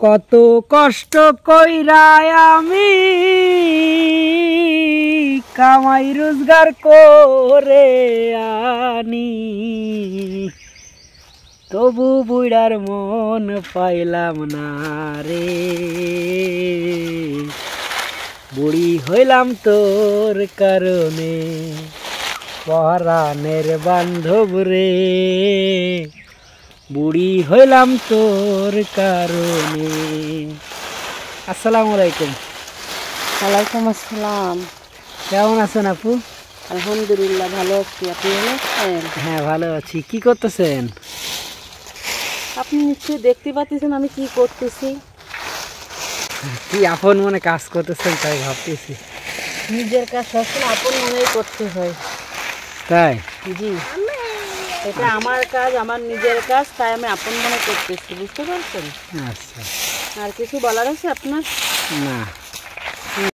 কত কষ্ট কইরা আমি কামাই রোজগার করে আনি, তবু বুড়ার মন পাইলাম না রে। বুড়ি হইলাম তোর কারণে পরাণের বান্ধব রে, বুড়ি হইলাম তোর কারণে। আসসালামু আলাইকুম। ওয়ালাইকুম আসসালাম। কেমন আছেন আপু? আলহামদুলিল্লাহ ভালো আছি, আপনি ভালো আছেন? হ্যাঁ ভালো আছি। কি করতেছেন? আপনি নিশ্চয়ই দেখতে পাচ্ছেন আমি কি করতেছি। কি আপন মনে কাজ করতেছেন তাই ভাবতেছি। নিজের কাজ সবসময় আপন মনেই করতে হয়। তাই? জি, এটা আমার কাজ, আমার নিজের কাজ, তাই আমি আপন মনে করতেছি, বুঝতে পারছেন? আচ্ছা। আর কিছু বলার আছে আপনার? না।